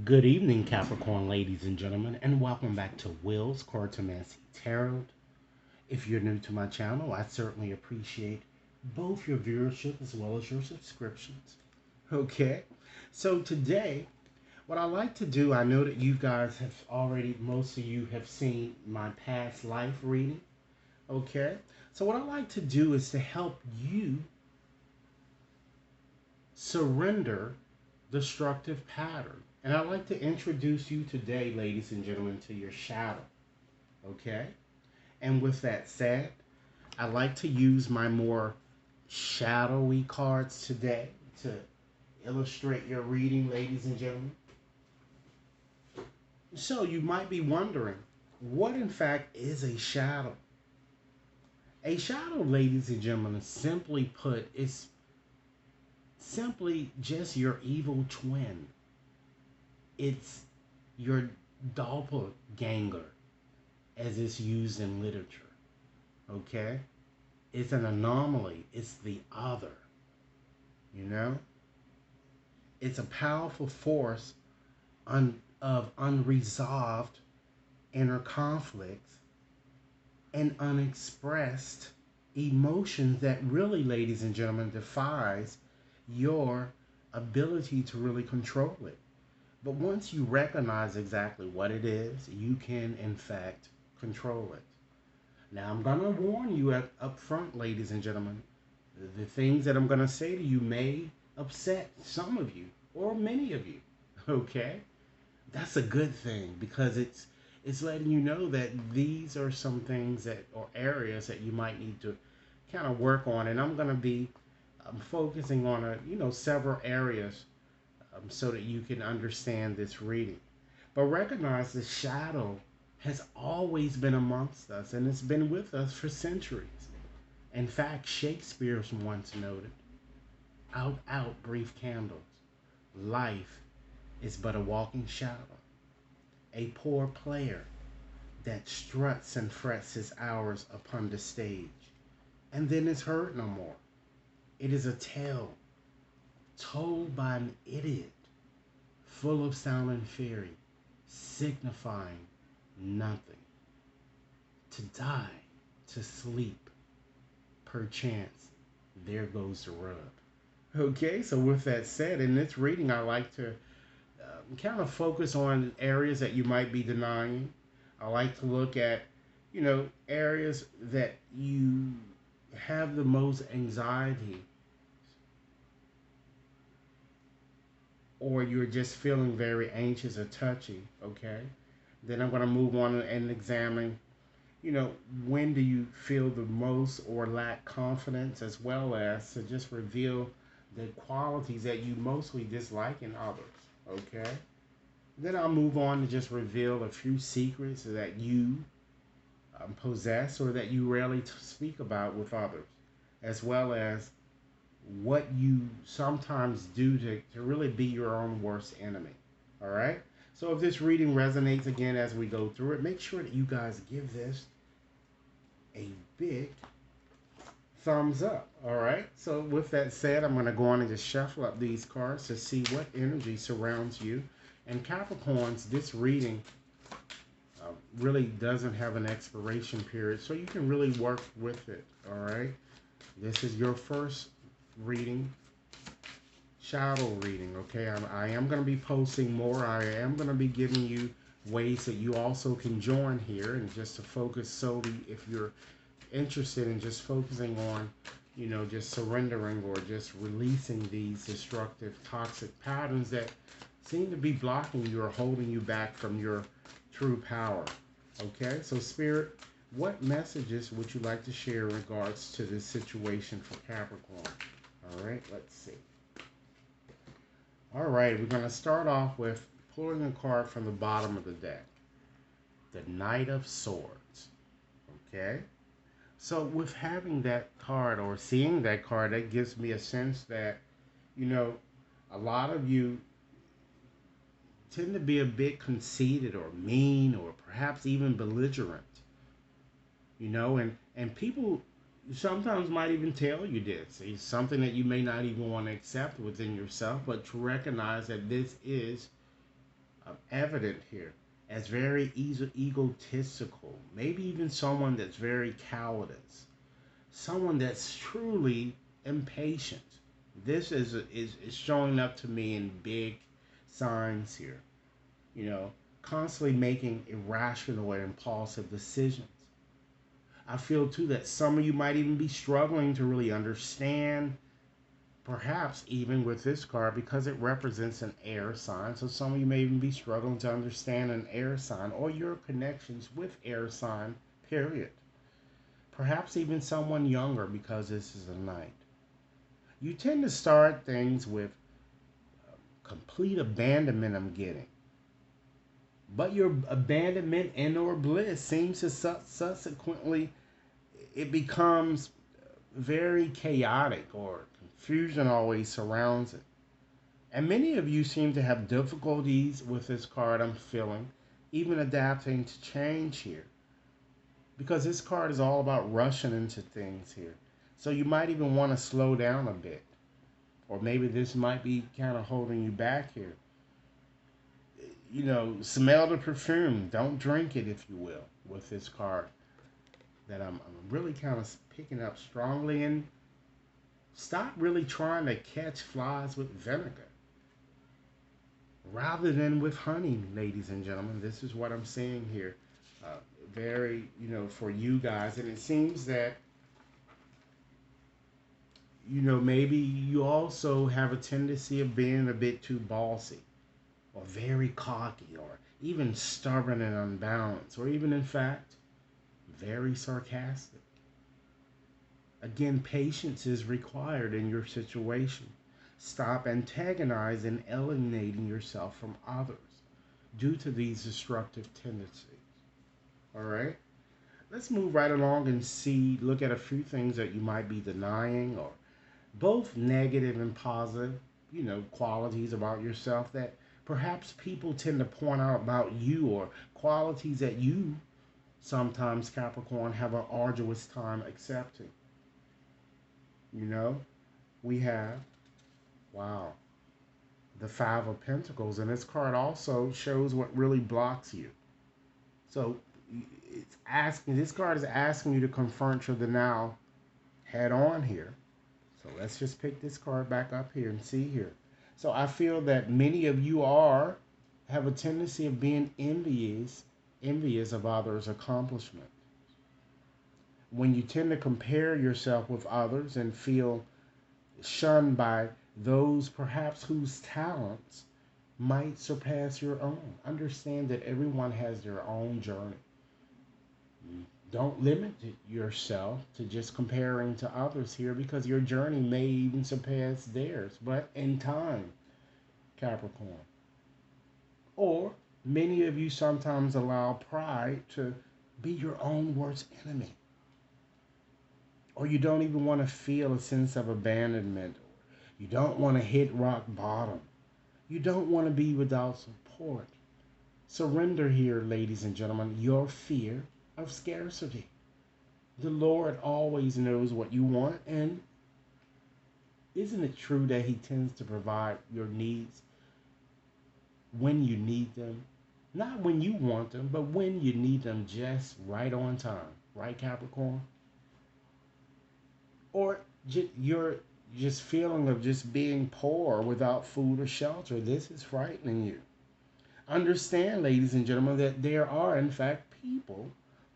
Good evening, Capricorn ladies and gentlemen, and welcome back to Will's Cartomancy Tarot. If you're new to my channel, I certainly appreciate both your viewership as well as your subscriptions. Okay, so today, what I like to do, I know that you guys have already, most of you have seen my past life reading. Okay, so what I like to do is to help you surrender destructive pattern. And I'd like to introduce you today, ladies and gentlemen, to your shadow. Okay? And with that said, I like to use my more shadowy cards today to illustrate your reading, ladies and gentlemen. So you might be wondering, what in fact is a shadow? A shadow, ladies and gentlemen, simply put, is simply just your evil twin. It's your doppelganger, as it's used in literature. Okay? It's an anomaly. It's the other. You know? It's a powerful force of unresolved inner conflicts and unexpressed emotions that really, ladies and gentlemen, defies your ability to really control it. But once you recognize exactly what it is, you can, in fact, control it. Now, I'm going to warn you up front, ladies and gentlemen. The things that I'm going to say to you may upset some of you or many of you. Okay? That's a good thing because it's letting you know that these are some things that or areas that you might need to kind of work on. And I'm going to be focusing on several areas so that you can understand this reading. But recognize the shadow has always been amongst us and it's been with us for centuries. In fact, Shakespeare once noted, out, out, brief candles. Life is but a walking shadow, a poor player that struts and frets his hours upon the stage, and then is heard no more. It is a tale told by an idiot, full of sound and fury, signifying nothing. To die, to sleep, perchance, there goes the rub. Okay, so with that said, in this reading, I like to kind of focus on areas that you might be denying. I like to look at, areas that you have the most anxiety or you're just feeling very anxious or touchy, okay? Then I'm going to move on and examine, when do you feel the most or lack confidence, as well as to just reveal the qualities that you mostly dislike in others, okay? Then I'll move on to just reveal a few secrets that you possess or that you rarely speak about with others, as well as what you sometimes do to really be your own worst enemy. All right? So if this reading resonates again as we go through it, make sure that you guys give this a big thumbs up. All right? So with that said, I'm going to go on and just shuffle up these cards to see what energy surrounds you. And Capricorns, this reading really doesn't have an expiration period, so you can really work with it. All right? This is your first reading, shadow reading. Okay, I am going to be posting more. I am going to be giving you ways that you also can join here, and just to focus solely if you're interested in just focusing on just surrendering or just releasing these destructive toxic patterns that seem to be blocking you or holding you back from your true power. Okay, so Spirit, what messages would you like to share in regards to this situation for Capricorn? All right, let's see. All right, we're going to start off with pulling a card from the bottom of the deck. The Knight of Swords. Okay? So with having that card or seeing that card, that gives me a sense that, a lot of you tend to be a bit conceited or mean or perhaps even belligerent. And people sometimes might even tell you this. It's something that you may not even want to accept within yourself, but to recognize that this is evident here as very egotistical, maybe even someone that's very cowardice, someone that's truly impatient. This is showing up to me in big signs here. You know, constantly making irrational or impulsive decisions. I feel too that some of you might even be struggling to really understand, perhaps even with this card, because it represents an air sign. So some of you may even be struggling to understand an air sign or your connections with air sign, period. Perhaps even someone younger, because this is a knight. You tend to start things with complete abandonment, I'm getting. But your abandonment and or bliss seems to subsequently, it becomes very chaotic, or confusion always surrounds it. And many of you seem to have difficulties with this card, I'm feeling, even adapting to change here. Because this card is all about rushing into things here. So you might even want to slow down a bit. Or maybe this might be kind of holding you back here. You know, smell the perfume. Don't drink it, if you will, with this card that I'm really kind of picking up strongly. And stop really trying to catch flies with vinegar rather than with honey, ladies and gentlemen. This is what I'm seeing here. Very, for you guys. And it seems that, maybe you also have a tendency of being a bit too bossy, or very cocky, or even stubborn and unbalanced, or even, in fact, very sarcastic. Again, patience is required in your situation. Stop antagonizing and alienating yourself from others due to these destructive tendencies. All right? Let's move right along and look at a few things that you might be denying, or both negative and positive, qualities about yourself that perhaps people tend to point out about you, or qualities that you sometimes, Capricorn, have an arduous time accepting. We have, wow, the Five of Pentacles, and this card also shows what really blocks you. So this card is asking you to confront your denial head on here. So let's just pick this card back up here and see here. So I feel that many of you have a tendency of being envious of others' accomplishment. When you tend to compare yourself with others and feel shunned by those perhaps whose talents might surpass your own. Understand that everyone has their own journey. Don't limit yourself to just comparing to others here, because your journey may even surpass theirs, but in time, Capricorn. Or many of you sometimes allow pride to be your own worst enemy. Or you don't even want to feel a sense of abandonment. You don't want to hit rock bottom. You don't want to be without support. Surrender here, ladies and gentlemen, your fear of scarcity. The Lord always knows what you want, and isn't it true that He tends to provide your needs when you need them? Not when you want them, but when you need them, just right on time. Right, Capricorn? Or your just feeling of just being poor without food or shelter. This is frightening you. Understand, ladies and gentlemen, that there are, in fact, people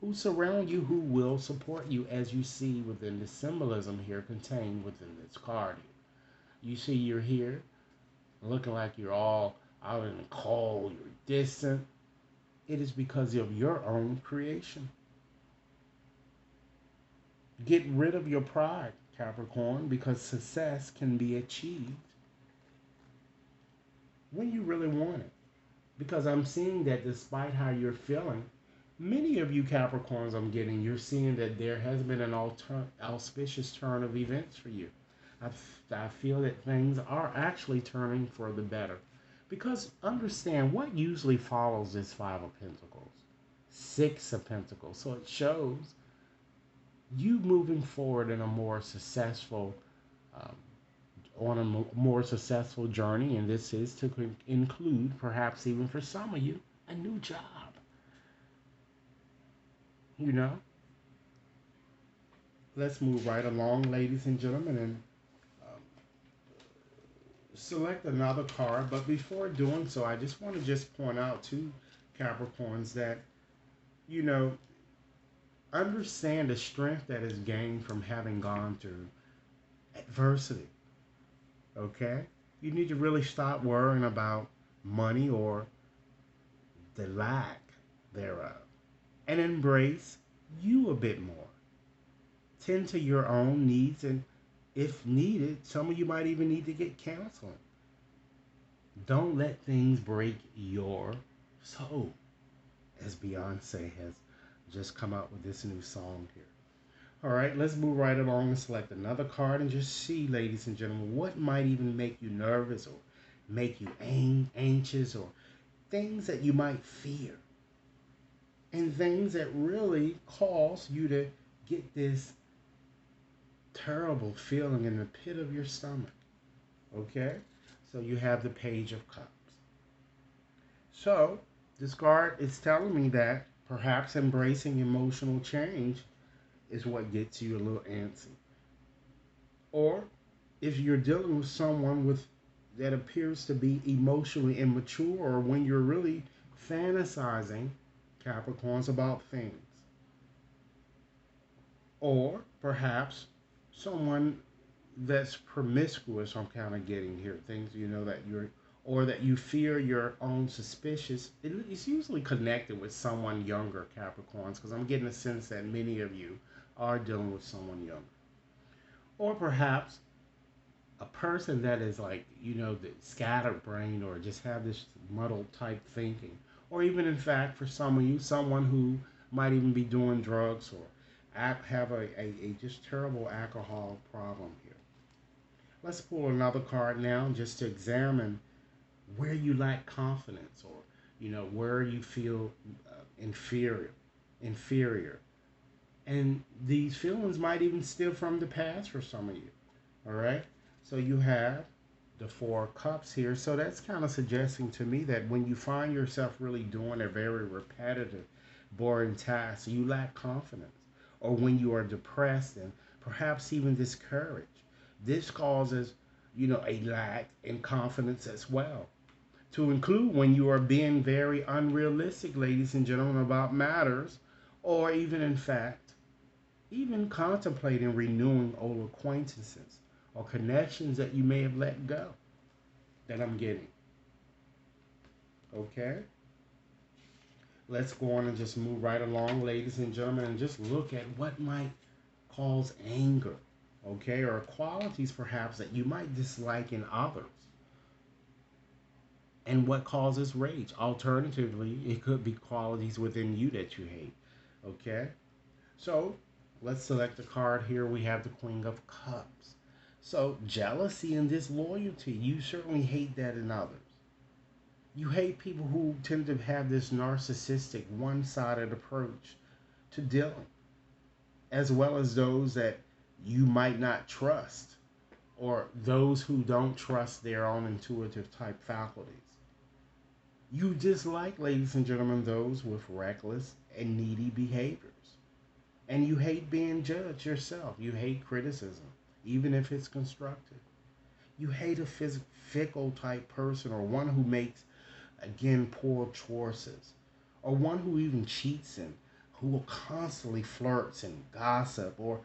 who surround you who will support you, as you see within the symbolism here contained within this card. You see you're here looking like you're all out in the cold, you're distant. It is because of your own creation. Get rid of your pride, Capricorn, because success can be achieved when you really want it. Because I'm seeing that despite how you're feeling, many of you Capricorns you're seeing that there has been an auspicious turn of events for you. I feel that things are actually turning for the better. Because understand what usually follows this Five of Pentacles. Six of Pentacles. So it shows you moving forward in a more successful on a more successful journey, and this is to include, perhaps even for some of you, a new job. You know, let's move right along, ladies and gentlemen, and um, select another card. But before doing so, I just want to just point out to Capricorns that, you know, understand the strength that is gained from having gone through adversity. Okay? You need to really stop worrying about money or the lack thereof and embrace you a bit more. Tend to your own needs, and if needed, some of you might even need to get counseling. Don't let things break your soul, as Beyonce has just come out with this new song here. All right, let's move right along and select another card and just see, ladies and gentlemen, what might even make you nervous or make you anxious, or things that you might fear, and things that really cause you to get this terrible feeling in the pit of your stomach. Okay? So you have the Page of Cups. So this card is telling me that perhaps embracing emotional change is what gets you a little antsy. Or if you're dealing with someone with that appears to be emotionally immature, or when you're really fantasizing, Capricorns, about things. Or perhaps someone that's promiscuous, I'm kind of getting here. Things, that you're, or that you fear your own suspicious. It's usually connected with someone younger, Capricorns, because I'm getting a sense that many of you are dealing with someone younger. Or perhaps a person that is like, the scattered brain, or just have this muddled type thinking. Or even, in fact, for some of you, someone who might even be doing drugs, or have a just terrible alcohol problem here. Let's pull another card now just to examine where you lack confidence, or, where you feel inferior. And these feelings might even stem from the past for some of you. All right. So you have the Four of Cups here. So that's kind of suggesting to me that when you find yourself really doing a very repetitive, boring task, you lack confidence. Or when you are depressed and perhaps even discouraged, this causes, a lack in confidence as well. To include when you are being very unrealistic, ladies and gentlemen, about matters, or even, in fact, even contemplating renewing old acquaintances or connections that you may have let go, that I'm getting. Okay? Let's go on and just move right along, ladies and gentlemen, and just look at what might cause anger, okay? Or qualities perhaps that you might dislike in others, and what causes rage. Alternatively, it could be qualities within you that you hate, okay? So let's select a card here. We have the Queen of Cups. So jealousy and disloyalty, you certainly hate that in others. You hate people who tend to have this narcissistic, one-sided approach to dealing, as well as those that you might not trust, or those who don't trust their own intuitive type faculties. You dislike, ladies and gentlemen, those with reckless and needy behaviors. And you hate being judged yourself. You hate criticism, even if it's constructive. You hate a fickle type person, or one who makes, again, poor choices, or one who even cheats, and who will constantly flirts and gossip, or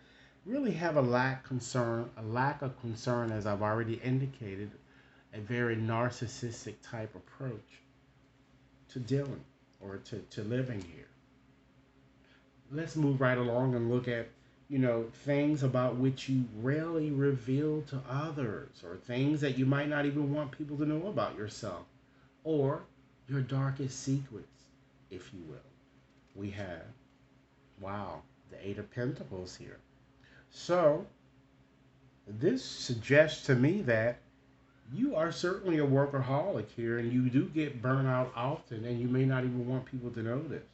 really have a lack of concern, as I've already indicated, a very narcissistic type approach to dealing, or to living here. Let's move right along and look at, things about which you rarely reveal to others, or things that you might not even want people to know about yourself, or your darkest secrets, if you will. We have, wow, the Eight of Pentacles here. So this suggests to me that you are certainly a workaholic here, and you do get burnt out often, and you may not even want people to know this.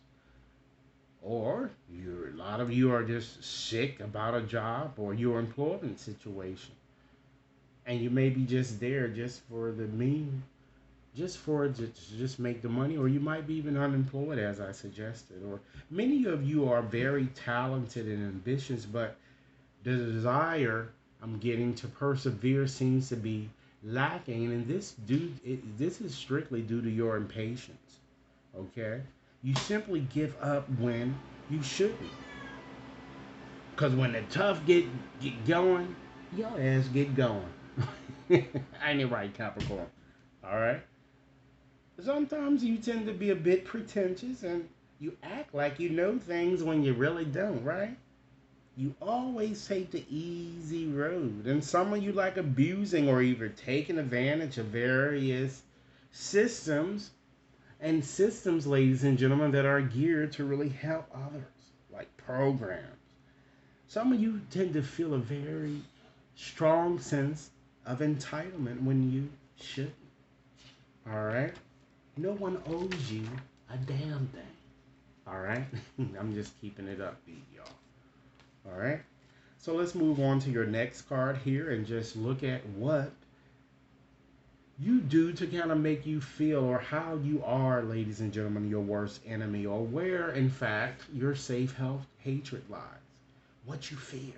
Or a lot of you are just sick about a job or your employment situation. And you may be just there just for the meme, just for it to just make the money, or you might be even unemployed, as I suggested. Or many of you are very talented and ambitious, but the desire I'm getting to persevere seems to be lacking, and this is strictly due to your impatience. Okay, you simply give up when you shouldn't, because when the tough get going, your ass get going. Ain't it right, Capricorn? All right. Sometimes you tend to be a bit pretentious and you act like you know things when you really don't, right? You always take the easy road. And some of you like abusing or even taking advantage of various systems and systems, ladies and gentlemen, that are geared to really help others, like programs. Some of you tend to feel a very strong sense of entitlement when you shouldn't. All right? No one owes you a damn thing. All right? I'm just keeping it upbeat, y'all. All right? So let's move on to your next card here and just look at what you do to kind of make you feel, or how you are, ladies and gentlemen, your worst enemy, or where, in fact, your safe health hatred lies. What you fear.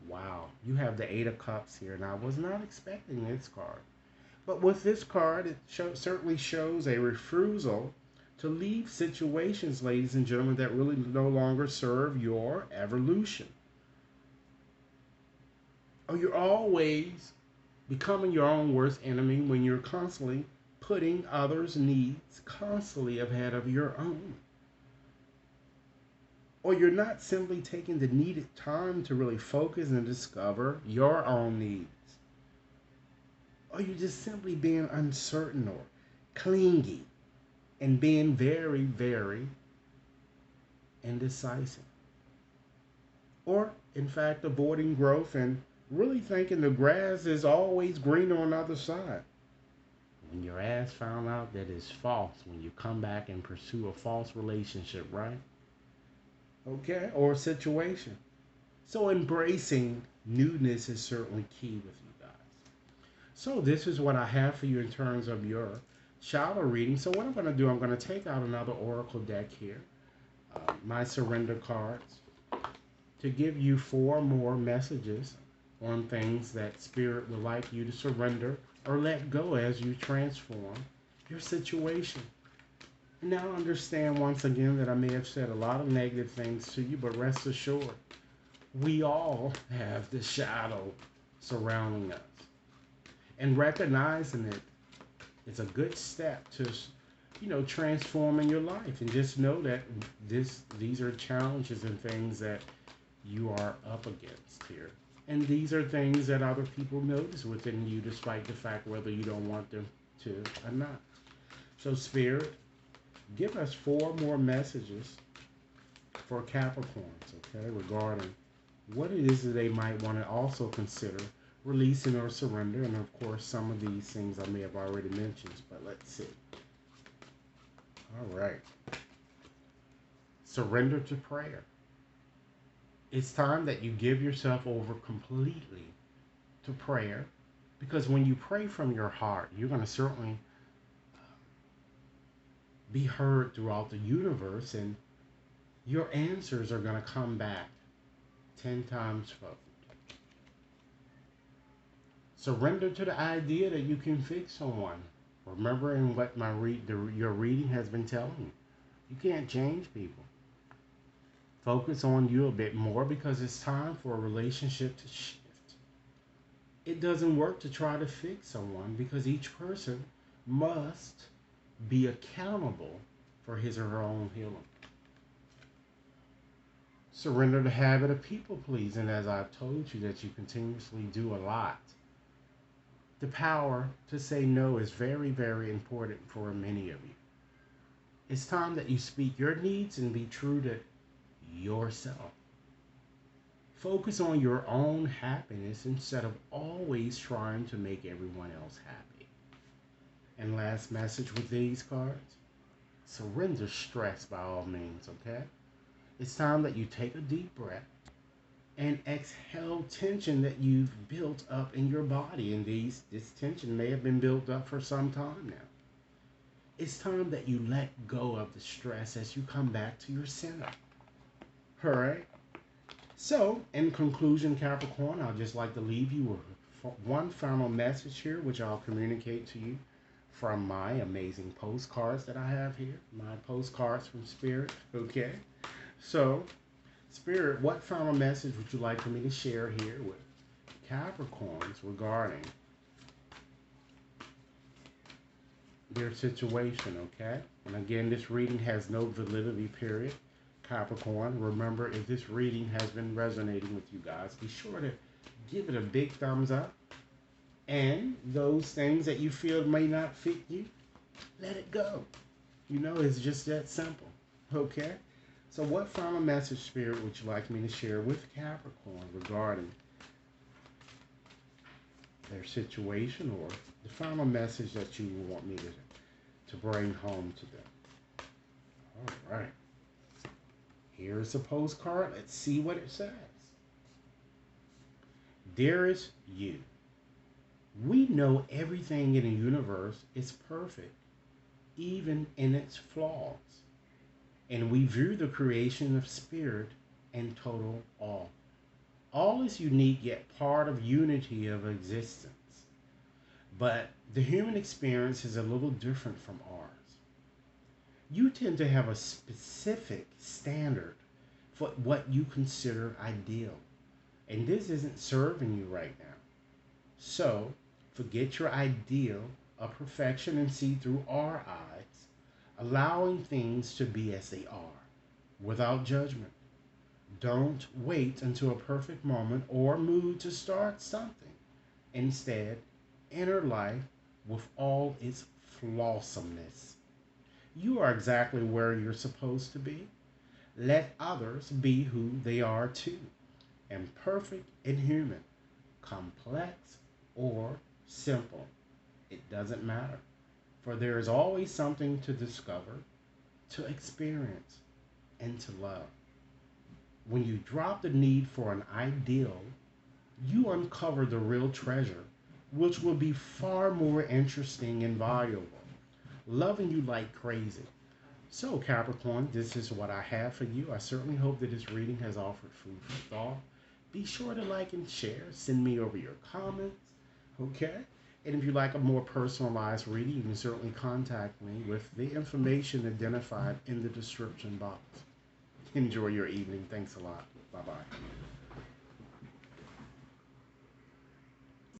Wow. You have the Eight of Cups here, and I was not expecting this card. But with this card, it certainly shows a refusal to leave situations, ladies and gentlemen, that really no longer serve your evolution. Or you're always becoming your own worst enemy when you're constantly putting others' needs constantly ahead of your own. Or you're not simply taking the needed time to really focus and discover your own needs. Or you're just simply being uncertain or clingy and being very, very indecisive. Or, in fact, avoiding growth and really thinking the grass is always greener on the other side. When your ass found out that it's false, when you come back and pursue a false relationship, right? Okay? Or a situation. So embracing newness is certainly key with you guys. So this is what I have for you in terms of your shadow reading. So what I'm going to do, I'm going to take out another oracle deck here, my surrender cards, to give you 4 more messages on things that Spirit would like you to surrender or let go as you transform your situation. Now understand once again that I may have said a lot of negative things to you, but rest assured, we all have the shadow surrounding us. And recognizing it is a good step to, transforming your life. And just know that these are challenges and things that you are up against here. And these are things that other people notice within you, despite the fact whether you don't want them to or not. So Spirit, give us 4 more messages for Capricorns, okay, regarding what it is that they might want to also consider releasing or surrender. And of course, some of these things I may have already mentioned, but let's see. All right. Surrender to prayer. It's time that you give yourself over completely to prayer, because when you pray from your heart, you're going to certainly be heard throughout the universe, and your answers are going to come back 10 times fold. Surrender to the idea that you can fix someone. Remembering what your reading has been telling you. You can't change people. Focus on you a bit more, because it's time for a relationship to shift. It doesn't work to try to fix someone, because each person must be accountable for his or her own healing. Surrender the habit of people pleasing, as I've told you that you continuously do a lot. The power to say no is very, very important for many of you. It's time that you speak your needs and be true to yourself. Focus on your own happiness instead of always trying to make everyone else happy. And last message with these cards, surrender stress by all means, okay? It's time that you take a deep breath and exhale tension that you've built up in your body. And this tension may have been built up for some time now. It's time that you let go of the stress as you come back to your center. All right. So, in conclusion, Capricorn, I'd just like to leave you with one final message here, which I'll communicate to you from my amazing postcards that I have here. My postcards from Spirit. Okay. So, Spirit, what final message would you like for me to share here with Capricorns regarding their situation, okay? And again, this reading has no validity period. Capricorn, remember, if this reading has been resonating with you guys, be sure to give it a big thumbs up. And those things that you feel may not fit you, let it go. You know, it's just that simple, okay? So what final message, Spirit, would you like me to share with Capricorn regarding their situation, or the final message that you want me to bring home to them? All right. Here's a postcard. Let's see what it says. Dearest you, we know everything in the universe is perfect, even in its flaws. And we view the creation of spirit in total awe. All is unique, yet part of unity of existence. But the human experience is a little different from ours. You tend to have a specific standard for what you consider ideal. And this isn't serving you right now. So, forget your ideal of perfection and see through our eyes, allowing things to be as they are, without judgment. Don't wait until a perfect moment or mood to start something. Instead, enter life with all its flawsomeness. You are exactly where you're supposed to be. Let others be who they are too. Imperfect and human, complex or simple. It doesn't matter. For there is always something to discover, to experience, and to love. When you drop the need for an ideal, you uncover the real treasure, which will be far more interesting and valuable, loving you like crazy. So, Capricorn, this is what I have for you. I certainly hope that this reading has offered food for thought. Be sure to like and share. Send me over your comments, okay? And if you'd like a more personalized reading, you can certainly contact me with the information identified in the description box. Enjoy your evening. Thanks a lot. Bye-bye.